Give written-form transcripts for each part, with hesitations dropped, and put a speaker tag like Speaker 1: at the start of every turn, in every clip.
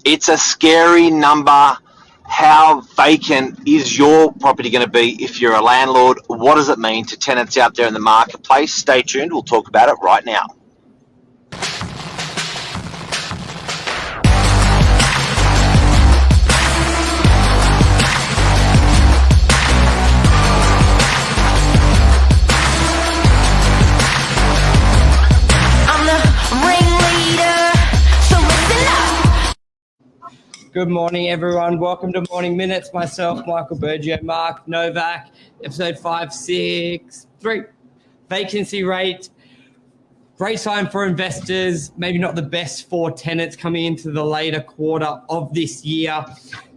Speaker 1: It's a scary number. How vacant is your property going to be if you're a landlord? What does it mean to tenants out there in the marketplace? Stay tuned. We'll talk about it right now.
Speaker 2: Good morning, everyone. Welcome to Morning Minutes. Myself, Michael Bergio, Mark Novak, episode 563. Vacancy rate. Great sign for investors. Maybe not the best for tenants coming into the later quarter of this year.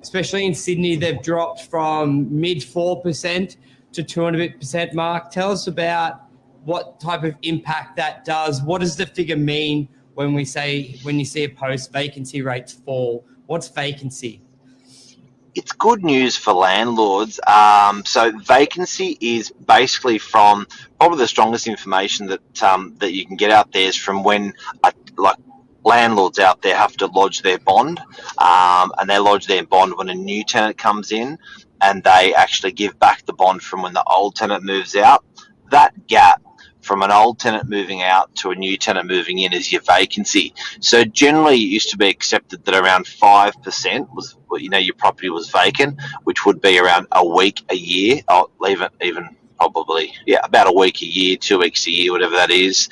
Speaker 2: Especially in Sydney, they've dropped from mid 4% to 200%. Mark, tell us about what type of impact that does. What does the figure mean when you see a post vacancy rates fall? What's vacancy?
Speaker 1: It's good news for landlords. So vacancy is basically from probably the strongest information that you can get out there is from when landlords out there have to lodge their bond, and they lodge their bond when a new tenant comes in, and they actually give back the bond from when the old tenant moves out. That gap from an old tenant moving out to a new tenant moving in is your vacancy. So generally it used to be accepted that around 5% was, your property was vacant, which would be around a week a year, or even probably, about a week a year, 2 weeks a year, whatever that is.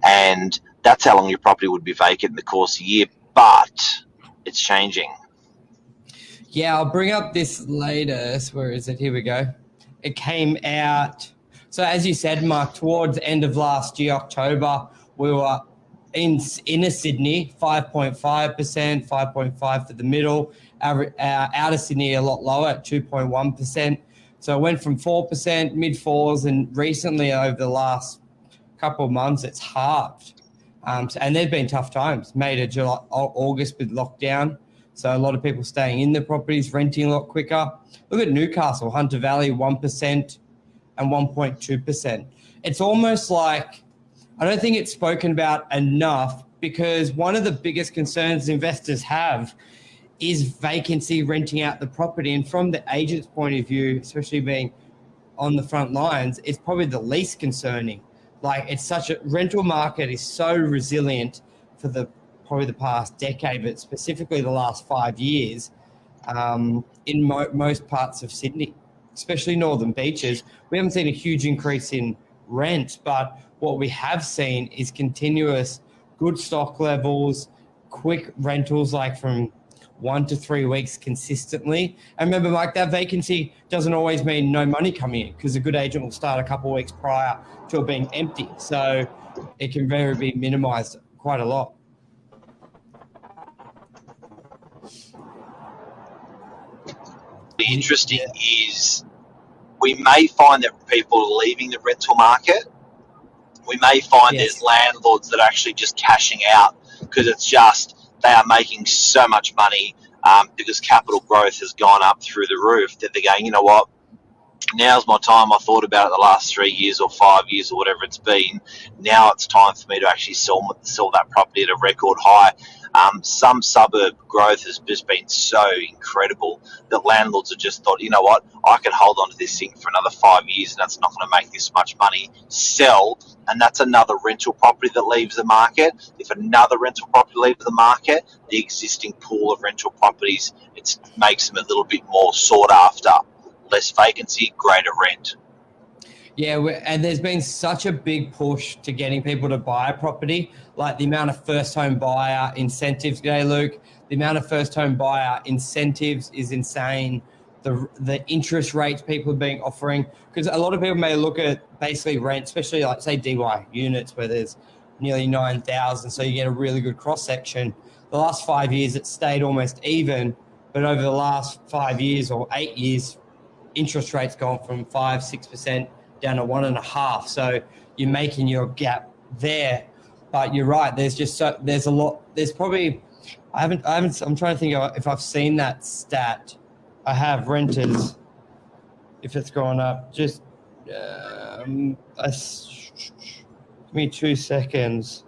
Speaker 1: And that's how long your property would be vacant in the course of a year, but it's changing.
Speaker 2: Yeah, I'll bring up this later. Where is it? Here we go. It came out. So as you said, Mark, towards the end of last year, October, we were in inner Sydney, 5.5%, 5.5 for the middle. Our outer Sydney a lot lower at 2.1%. So it went from 4%, mid fours, and recently over the last couple of months, it's halved. And there've been tough times, May to July, August with lockdown. So a lot of people staying in their properties, renting a lot quicker. Look at Newcastle, Hunter Valley, 1%. And 1.2%. It's almost like, I don't think it's spoken about enough, because one of the biggest concerns investors have is vacancy, renting out the property. And from the agent's point of view, especially being on the front lines, it's probably the least concerning. Like, it's such a rental market is so resilient for probably the past decade, but specifically the last 5 years in most parts of Sydney, especially northern beaches. We haven't seen a huge increase in rent, but what we have seen is continuous good stock levels, quick rentals, like from 1 to 3 weeks consistently. And remember, Mike, that vacancy doesn't always mean no money coming in, because a good agent will start a couple of weeks prior to it being empty. So it can be minimized quite a lot.
Speaker 1: The interesting is we may find that people are leaving the rental market. We may find there's landlords that are actually just cashing out because it's just they are making so much money because capital growth has gone up through the roof that they're going, you know what, now's my time. I thought about it the last 3 years or 5 years or whatever it's been. Now it's time for me to actually sell that property at a record high. Some suburb growth has just been so incredible that landlords have just thought, you know what, I can hold on to this thing for another 5 years and that's not going to make this much money. Sell, and that's another rental property that leaves the market. If another rental property leaves the market, the existing pool of rental properties, it makes them a little bit more sought after. Less vacancy, greater rent.
Speaker 2: Yeah, and there's been such a big push to getting people to buy a property, like the amount of first home buyer incentives today, Luke. The amount of first home buyer incentives is insane. The interest rates people are being offering, because a lot of people may look at basically rent, especially like say DY units where there's nearly 9,000, so you get a really good cross section. The last 5 years it stayed almost even, but over the last 5 years or 8 years, interest rates gone from 5-6% down to 1.5%. So you're making your gap there. But you're right. There's a lot. There's probably I'm trying to think if I've seen that stat. I have renters. If it's gone up, just give me 2 seconds.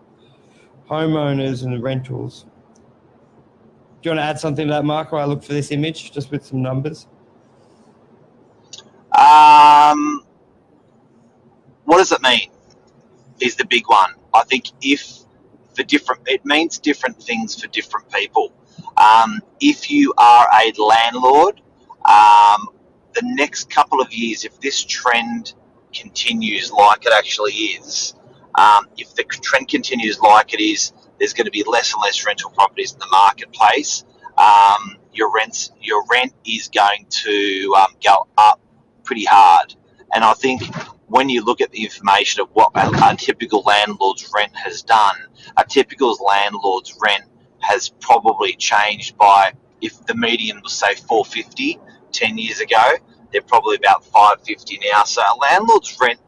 Speaker 2: Homeowners and rentals. you want to add something to that, Mark, while I look for this image, just with some numbers?
Speaker 1: What does it mean is the big one. I think it means different things for different people. If you are a landlord, the next couple of years, if this trend continues like it actually is, if the trend continues like it is, there's going to be less and less rental properties in the marketplace. Your rent is going to go up pretty hard. And I think when you look at the information of what a typical landlord's rent has done, a typical landlord's rent has probably changed by, if the median was say 450 10 years ago, they're probably about 550 now. So a landlord's rent,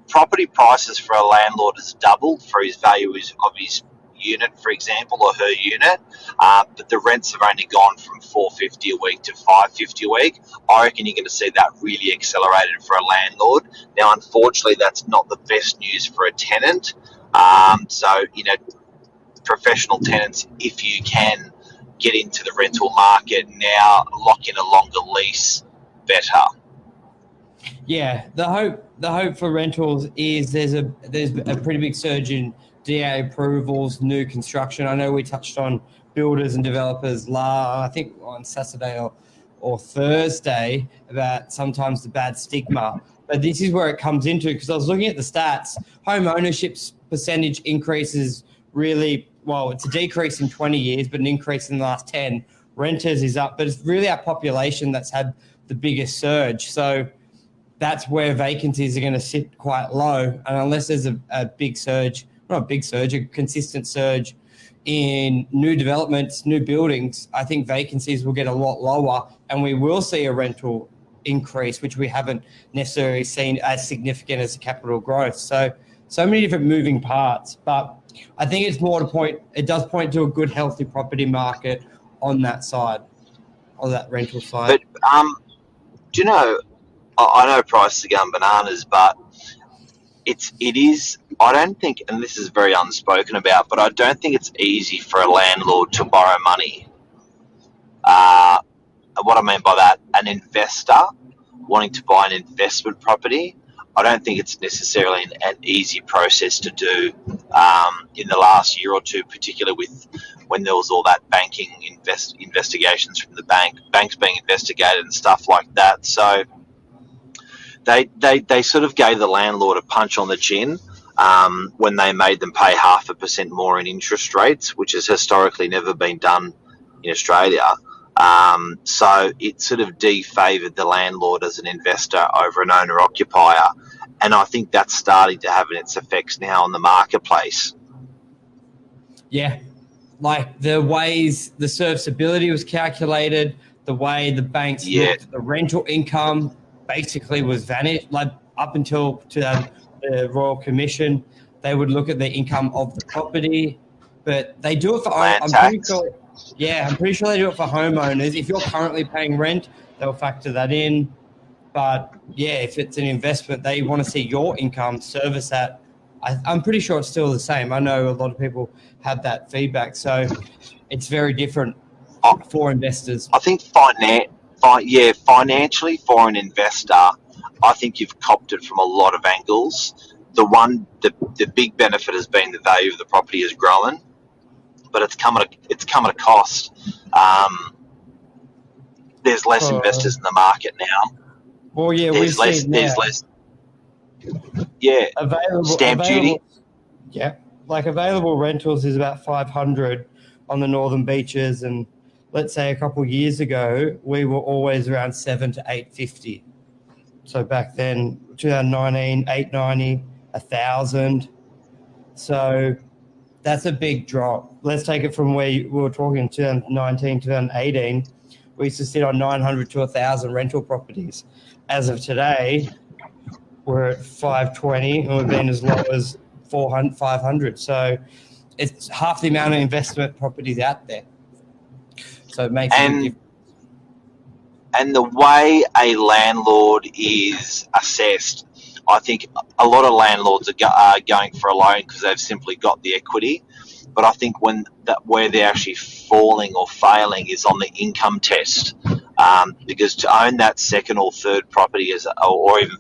Speaker 1: property prices for a landlord has doubled for his value of his unit, for example, or her unit, but the rents have only gone from 450 a week to 550 a week. I reckon you're going to see that really accelerated for a landlord. Now, unfortunately, that's not the best news for a tenant. So, professional tenants, if you can get into the rental market now, lock in a longer lease, better.
Speaker 2: Yeah, the hope for rentals is there's a pretty big surge in DA approvals, new construction. I know we touched on builders and developers I think on Saturday or Thursday about sometimes the bad stigma. But this is where it comes into, because I was looking at the stats. Home ownership's percentage increases really, well, it's a decrease in 20 years, but an increase in the last 10. Renters is up, but it's really our population that's had the biggest surge. So that's where vacancies are going to sit quite low. And unless there's a big surge, not a big surge, a consistent surge in new developments, new buildings, I think vacancies will get a lot lower and we will see a rental increase, which we haven't necessarily seen as significant as capital growth. So many different moving parts, but I think it's more to point, it does point to a good, healthy property market on that side, on that rental side.
Speaker 1: But do you know, I know prices are going bananas, but it is, I don't think, and this is very unspoken about, but I don't think it's easy for a landlord to borrow money. What I mean by that, an investor wanting to buy an investment property, I don't think it's necessarily an easy process to do in the last year or two, particularly with when there was all that banking investigations from the banks being investigated and stuff like that. So they sort of gave the landlord a punch on the chin when they made them pay 0.5% more in interest rates, which has historically never been done in Australia. So it sort of defavoured the landlord as an investor over an owner-occupier. And I think that's starting to have its effects now on the marketplace.
Speaker 2: Yeah, like the ways the serviceability was calculated, the way the banks looked at the rental income basically was vanished. Like up until the Royal Commission, they would look at the income of the property, but they do it for
Speaker 1: land tax.
Speaker 2: I'm pretty sure they do it for homeowners. If you're currently paying rent, they'll factor that in. But yeah, if it's an investment, they want to see your income, service that. I'm pretty sure it's still the same. I know a lot of people have that feedback, so it's very different for investors.
Speaker 1: I think financially for an investor, I think you've copped it from a lot of angles. The big benefit has been the value of the property has grown, but it's come at a cost. There's less investors in the market now.
Speaker 2: Well, yeah, there's less.
Speaker 1: Yeah,
Speaker 2: stamp duty. Yeah, like available rentals is about 500 on the northern beaches, and let's say a couple of years ago we were always around 7 to 850. So back then, 2019, 890, 1,000. So that's a big drop. Let's take it from where we were talking 2019, 2018. We used to sit on 900 to 1,000 rental properties. As of today, we're at 520 and we've been as low as 400, 500. So it's half the amount of investment properties out there. So it makes a difference.
Speaker 1: And the way a landlord is assessed, I think a lot of landlords are going for a loan because they've simply got the equity. but I think where they're actually falling or failing is on the income test, because to own that second or third property or even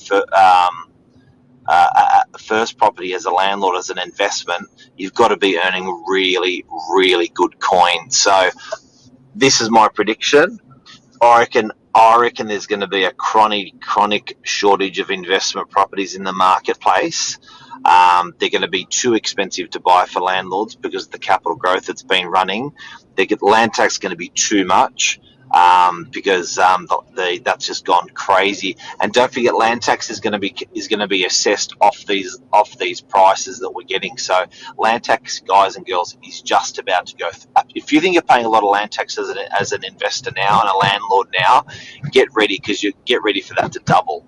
Speaker 1: first property as a landlord, as an investment, you've got to be earning really, really good coin. So this is my prediction. I reckon there's going to be a chronic shortage of investment properties in the marketplace. They're going to be too expensive to buy for landlords because of the capital growth that's been running. Land tax is going to be too much, because that's just gone crazy. And don't forget, land tax is going to be assessed off these prices that we're getting. So land tax, guys and girls, is just about to go up. If you think you're paying a lot of land tax as an investor now and a landlord now, get ready, because you get ready for that to double.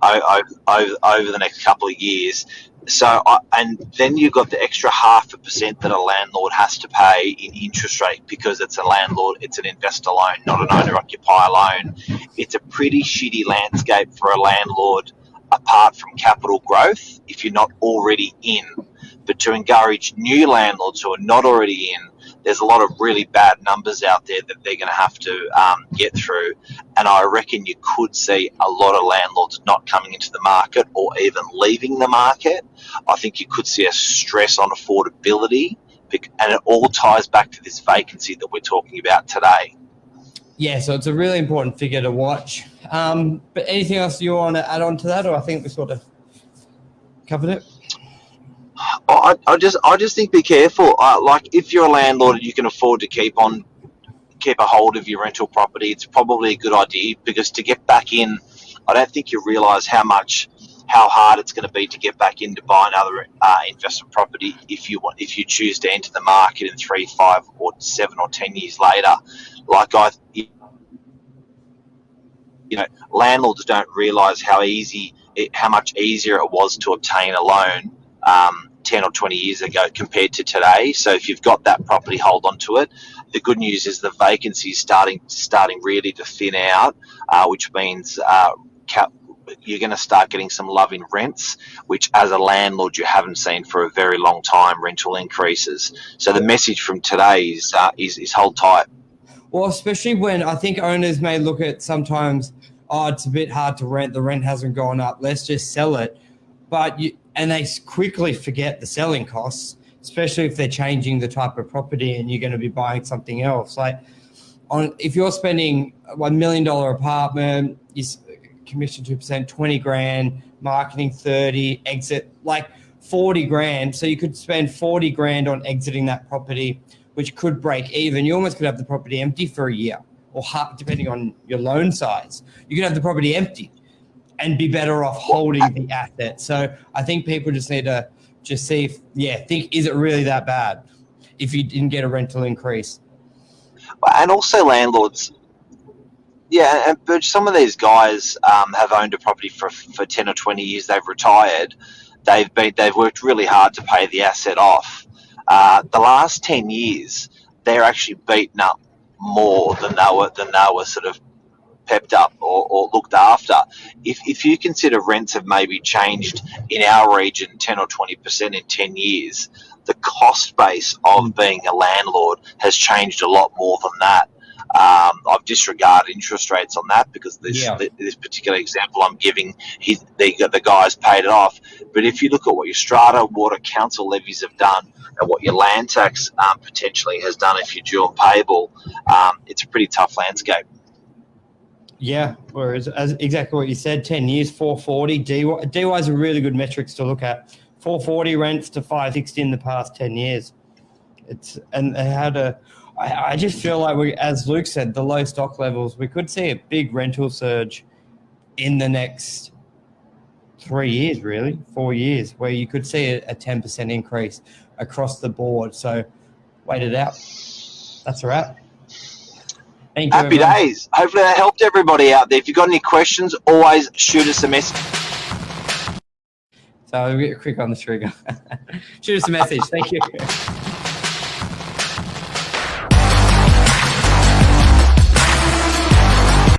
Speaker 1: Over the next couple of years. So, and then you've got the extra 0.5% that a landlord has to pay in interest rate, because it's a landlord, it's an investor loan, not an owner-occupier loan. It's a pretty shitty landscape for a landlord, apart from capital growth, if you're not already in. But to encourage new landlords who are not already in, there's a lot of really bad numbers out there that they're going to have to get through. And I reckon you could see a lot of landlords not coming into the market or even leaving the market. I think you could see a stress on affordability, and it all ties back to this vacancy that we're talking about today.
Speaker 2: Yeah, so it's a really important figure to watch. But anything else you want to add on to that, or I think we sort of covered it?
Speaker 1: I just think be careful. Like, if you're a landlord and you can afford to keep a hold of your rental property, it's probably a good idea, because to get back in, I don't think you realise how hard it's going to be to get back in to buy another investment property if you choose to enter the market in 3, 5, or 7 or 10 years later. Landlords don't realise how much easier it was to obtain a loan 10 or 20 years ago compared to today. So if you've got that property, hold on to it. The good news is the vacancy is starting really to thin out, which means you're going to start getting some love in rents, which as a landlord you haven't seen for a very long time, rental increases. So the message from today is hold tight.
Speaker 2: Well, especially when I think owners may look at sometimes, it's a bit hard to rent, the rent hasn't gone up, let's just sell it. And they quickly forget the selling costs, especially if they're changing the type of property and you're going to be buying something else. Like, if you're spending $1 million apartment, you commission 2%, 20 grand, marketing 30, exit like 40 grand. So you could spend 40 grand on exiting that property, which could break even. You almost could have the property empty for a year, or half, depending on your loan size. You could have the property empty and be better off holding the asset. So I think people just need to just see think, is it really that bad if you didn't get a rental increase?
Speaker 1: And also landlords, but some of these guys have owned a property for 10 or 20 years. They've retired. They've worked really hard to pay the asset off. The last 10 years, they're actually beaten up more than they were sort of pepped up or looked after. If you consider rents have maybe changed in our region 10 or 20% in 10 years, the cost base of being a landlord has changed a lot more than that. I've disregarded interest rates on that, because this particular example I'm giving, the guy's paid it off. But if you look at what your strata, water, council levies have done, and what your land tax potentially has done if you're due and payable, it's a pretty tough landscape.
Speaker 2: Yeah, whereas exactly what you said, 10 years, 440. DYs are really good metrics to look at. 440 rents to 560 in the past 10 years. I just feel like as Luke said, the low stock levels, we could see a big rental surge in the next 3 years, really, 4 years, where you could see a 10% increase across the board. So wait it out. That's a wrap. Thank you.
Speaker 1: Happy days. Hopefully that helped everybody out there. If you've got any questions, always shoot us a message.
Speaker 2: So we'll get quick on the trigger. Shoot us a message. Thank you.